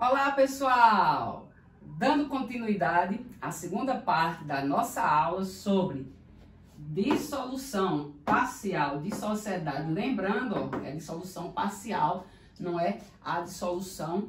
Olá, pessoal! Dando continuidade à segunda parte da nossa aula sobre dissolução parcial de sociedade. Lembrando, ó, é dissolução parcial, não é a dissolução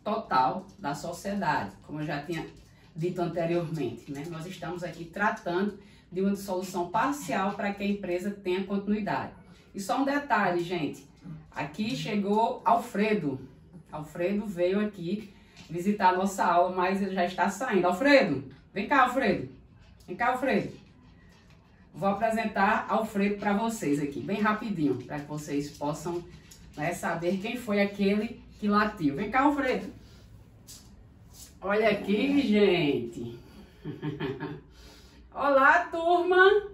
total da sociedade, como eu já tinha dito anteriormente, né? Nós estamos aqui tratando de uma dissolução parcial para que a empresa tenha continuidade. E só um detalhe, gente. Aqui chegou Alfredo. Alfredo veio aqui visitar a nossa aula, mas ele já está saindo. Alfredo, vem cá, Alfredo. Vem cá, Alfredo. Vou apresentar Alfredo para vocês aqui, bem rapidinho, para que vocês possam, né, saber quem foi aquele que latiu. Vem cá, Alfredo. Olha aqui, gente. Olá, turma.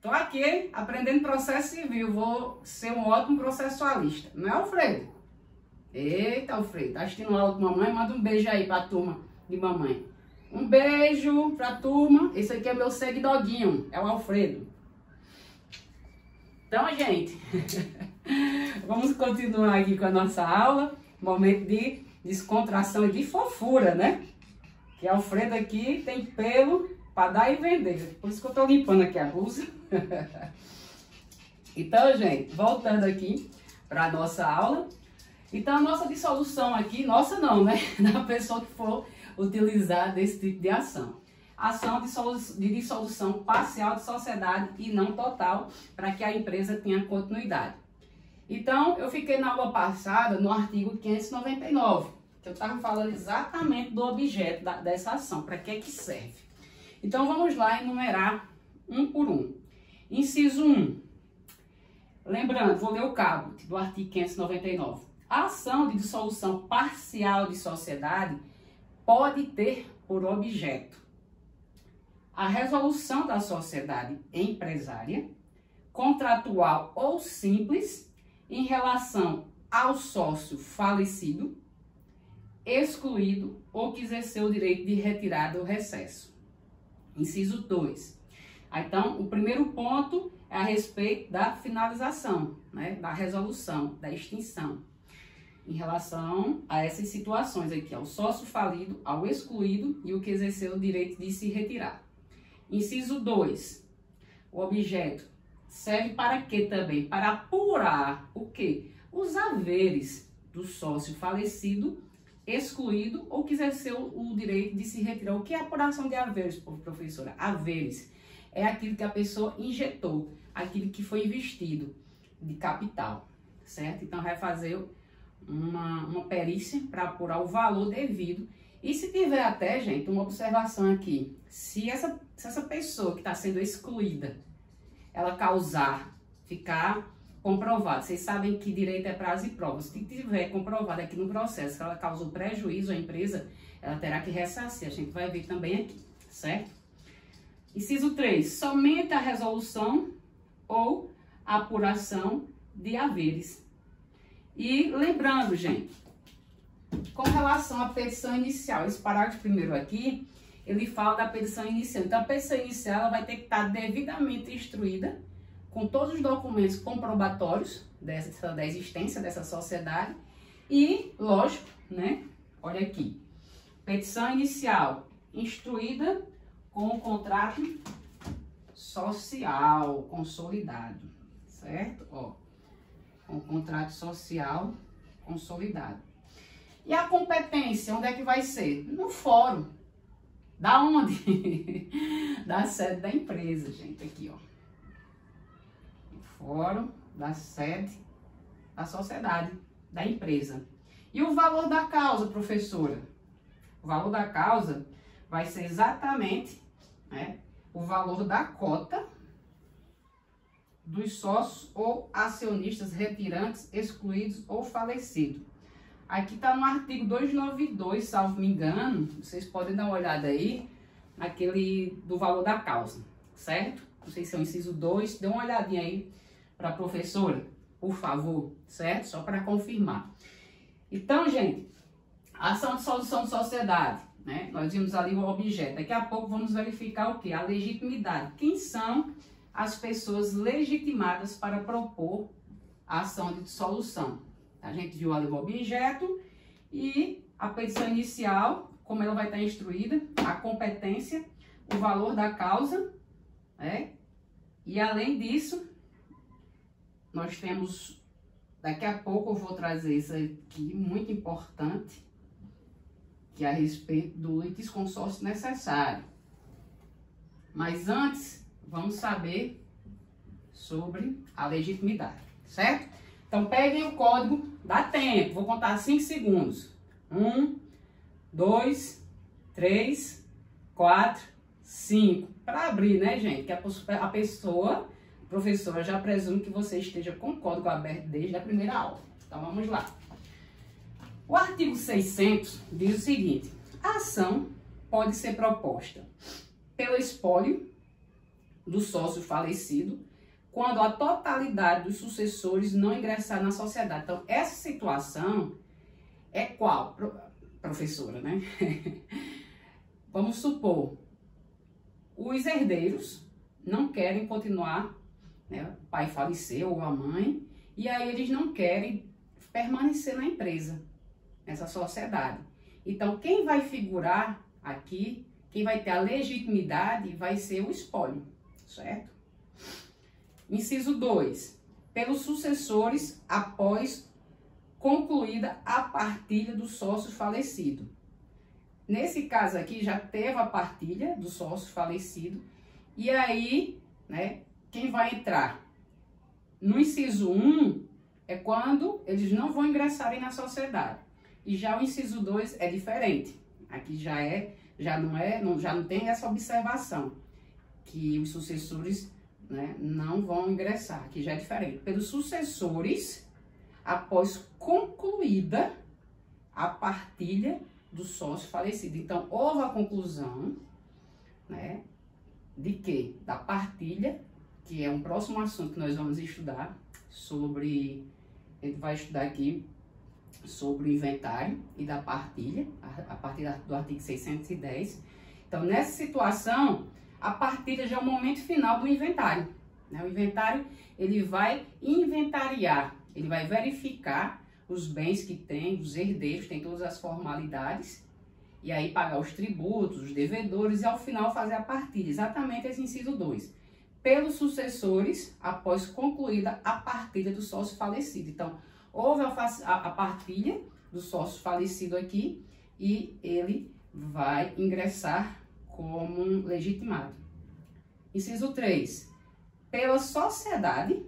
Tô aqui aprendendo processo civil. Vou ser um ótimo processualista. Não é, Alfredo? Eita, Alfredo. Tá assistindo a aula de mamãe? Manda um beijo aí pra turma de mamãe. Um beijo pra turma. Esse aqui é meu seguidoguinho. É o Alfredo. Então, gente, vamos continuar aqui com a nossa aula. Momento de descontração e de fofura, né? Que Alfredo aqui tem pelo para dar e vender. Por isso que eu tô limpando aqui a blusa. Então, gente, voltando aqui para a nossa aula. Então, a nossa dissolução aqui, nossa não, né? Da pessoa que for utilizar desse tipo de ação. Ação de dissolução parcial de sociedade e não total, para que a empresa tenha continuidade. Então, eu fiquei na aula passada no artigo 599, que eu estava falando exatamente do objeto dessa ação, para que serve. Então, vamos lá enumerar um por um. Inciso 1. Lembrando, vou ler o cabo do artigo 599. A ação de dissolução parcial de sociedade pode ter por objeto a resolução da sociedade empresária, contratual ou simples, em relação ao sócio falecido, excluído ou que exerceu o direito de retirada ou recesso. Inciso 2. Então, o primeiro ponto é a respeito da finalização, né, da resolução, da extinção, em relação a essas situações aqui, ao sócio falido, ao excluído e o que exerceu o direito de se retirar. Inciso 2. O objeto serve para quê também? Para apurar o quê? Os haveres do sócio falecido, excluído ou que exerceu o direito de se retirar. O que é apuração de haveres, professora? Haveres é aquilo que a pessoa injetou, aquilo que foi investido de capital, certo? Então, vai fazer uma perícia para apurar o valor devido. E se tiver até, gente, uma observação aqui, se essa pessoa que está sendo excluída, ela causar, ficar comprovado, vocês sabem que direito é prazo e prova, se tiver comprovado aqui no processo que ela causou prejuízo à empresa, ela terá que ressarcir, a gente vai ver também aqui, certo? Inciso 3, somente a resolução ou apuração de haveres. E lembrando, gente, com relação à petição inicial, esse parágrafo primeiro aqui, ele fala da petição inicial. Então, a petição inicial ela vai ter que estar devidamente instruída, com todos os documentos comprobatórios da existência dessa sociedade. E, lógico, né? Olha aqui, petição inicial instruída com o contrato social consolidado, certo? Ó, com o contrato social consolidado. E a competência, onde é que vai ser? No fórum. Da onde? Da sede da empresa, gente, aqui, ó. O fórum da sede da sociedade, da empresa. E o valor da causa, professora? O valor da causa vai ser exatamente, né, o valor da cota dos sócios ou acionistas retirantes, excluídos ou falecidos. Aqui está no artigo 292, salvo me engano, vocês podem dar uma olhada aí, naquele do valor da causa, certo? Não sei se é o inciso 2, dê uma olhadinha aí para a professora, por favor, certo? Só para confirmar. Então, gente, ação de dissolução de sociedade, né? Nós vimos ali o objeto. Daqui a pouco vamos verificar o que? A legitimidade. Quem são as pessoas legitimadas para propor a ação de dissolução? A gente viu ali o objeto E a petição inicial, como ela vai estar instruída, a competência, o valor da causa, né? E além disso, nós temos, daqui a pouco eu vou trazer isso aqui, muito importante, que é a respeito do litisconsórcio necessário. Mas antes, vamos saber sobre a legitimidade, certo? Então, peguem o código, dá tempo, vou contar 5 segundos. 1, 2, 3, 4, 5. Para abrir, né, gente? Que a pessoa, a professora, já presume que você esteja com o código aberto desde a primeira aula. Então, vamos lá. O artigo 600 diz o seguinte: a ação pode ser proposta pelo espólio do sócio falecido quando a totalidade dos sucessores não ingressar na sociedade. Então, essa situação é qual, professora, né? Vamos supor, os herdeiros não querem continuar, né? O pai faleceu ou a mãe, e aí eles não querem permanecer na empresa, nessa sociedade. Então, quem vai figurar aqui, quem vai ter a legitimidade, vai ser o espólio, certo? Inciso 2. Pelos sucessores após concluída a partilha do sócio falecido. Nesse caso aqui, já teve a partilha do sócio falecido, e aí, né, quem vai entrar? No inciso 1 é quando eles não vão ingressarem na sociedade. E já o inciso 2 é diferente. Aqui já não tem essa observação, que os sucessores, né, não vão ingressar. Aqui já é diferente. Pelos sucessores, após concluída a partilha do sócio falecido. Então, houve a conclusão, né, de quê? Da partilha, que é um próximo assunto que nós vamos estudar sobre, a gente vai estudar aqui sobre o inventário e da partilha, a partir do artigo 610. Então, nessa situação, a partilha já é o momento final do inventário, né? O inventário, ele vai inventariar, ele vai verificar os bens que tem, os herdeiros, tem todas as formalidades, e aí pagar os tributos, os devedores, e ao final fazer a partilha, exatamente esse inciso 2. Pelos sucessores, após concluída a partilha do sócio falecido. Então, houve a partilha do sócio falecido aqui e ele vai ingressar como um legitimado. Inciso 3. Pela sociedade,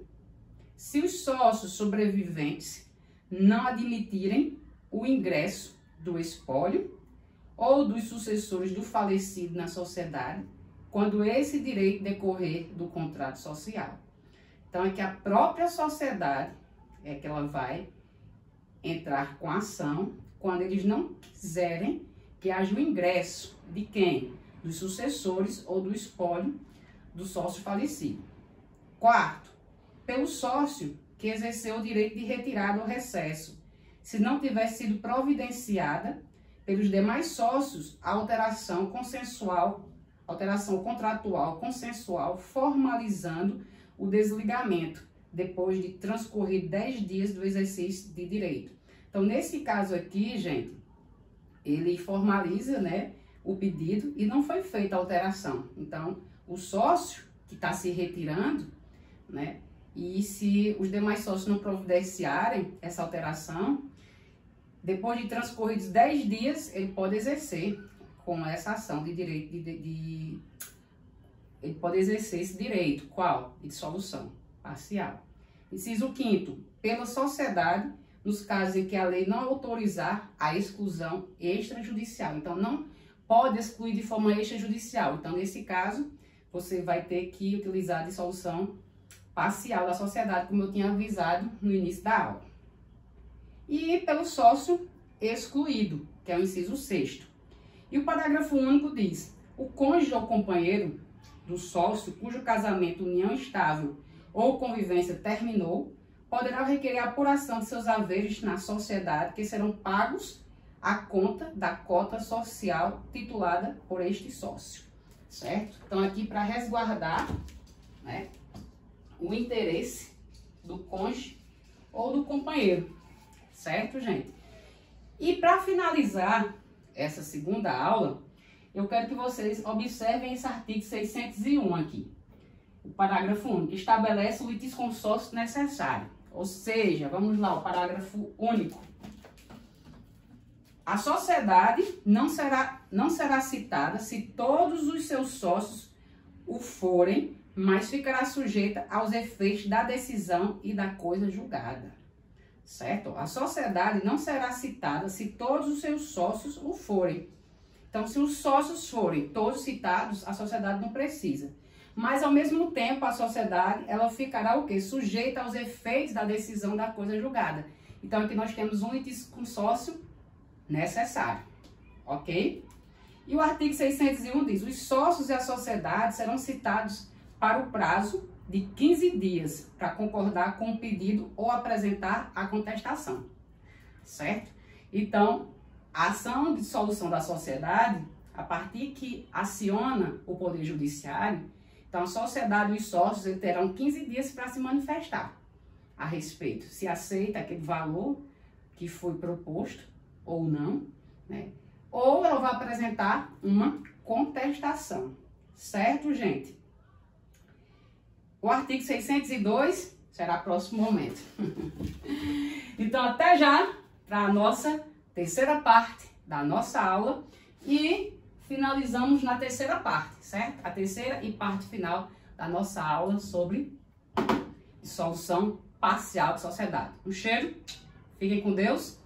se os sócios sobreviventes não admitirem o ingresso do espólio ou dos sucessores do falecido na sociedade, quando esse direito decorrer do contrato social. Então, é que a própria sociedade é que ela vai entrar com a ação quando eles não quiserem que haja o ingresso de quem? Dos sucessores ou do espólio do sócio falecido. 4. Pelo sócio que exerceu o direito de retirada ou recesso, se não tiver sido providenciada pelos demais sócios a alteração contratual consensual formalizando o desligamento depois de transcorrer 10 dias do exercício de direito. Então, nesse caso aqui, gente, ele formaliza, né, o pedido e não foi feita a alteração. Então, o sócio que está se retirando, né, e se os demais sócios não providenciarem essa alteração, depois de transcorridos 10 dias, ele pode exercer com essa ação de direito ele pode exercer esse direito. Qual? De dissolução parcial. Inciso 5º. Pela sociedade, nos casos em que a lei não autorizar a exclusão extrajudicial. Então, não pode excluir de forma extrajudicial. Então, nesse caso, você vai ter que utilizar a dissolução parcial da sociedade, como eu tinha avisado no início da aula. E pelo sócio excluído, que é o inciso 6º. E o parágrafo único diz: o cônjuge ou companheiro do sócio cujo casamento, união estável ou convivência terminou, poderá requerer a apuração de seus haveres na sociedade, que serão pagos à conta da cota social titulada por este sócio, certo? Então, aqui para resguardar, né, o interesse do cônjuge ou do companheiro, certo, gente? E para finalizar essa segunda aula, eu quero que vocês observem esse artigo 601 aqui. O parágrafo único, que estabelece o litisconsórcio necessário. Ou seja, vamos lá, o parágrafo único. A sociedade não será citada se todos os seus sócios o forem, mas ficará sujeita aos efeitos da decisão e da coisa julgada. Certo? A sociedade não será citada se todos os seus sócios o forem. Então, se os sócios forem todos citados, a sociedade não precisa. Mas, ao mesmo tempo, a sociedade, ela ficará o quê? Sujeita aos efeitos da decisão da coisa julgada. Então, aqui nós temos um litisconsórcio necessário. Ok? E o artigo 601 diz: os sócios e a sociedade serão citados para o prazo de 15 dias para concordar com o pedido ou apresentar a contestação. Certo? Então, a ação de dissolução da sociedade, a partir que aciona o Poder Judiciário, então a sociedade e os sócios terão 15 dias para se manifestar a respeito, se aceita aquele valor que foi proposto ou não, né? Ou ela vai apresentar uma contestação. Certo, gente? O artigo 602 será próximo momento. Então, até já para a nossa terceira parte da nossa aula e finalizamos na terceira parte, certo? A terceira e parte final da nossa aula sobre dissolução parcial de sociedade. Um cheiro, fiquem com Deus.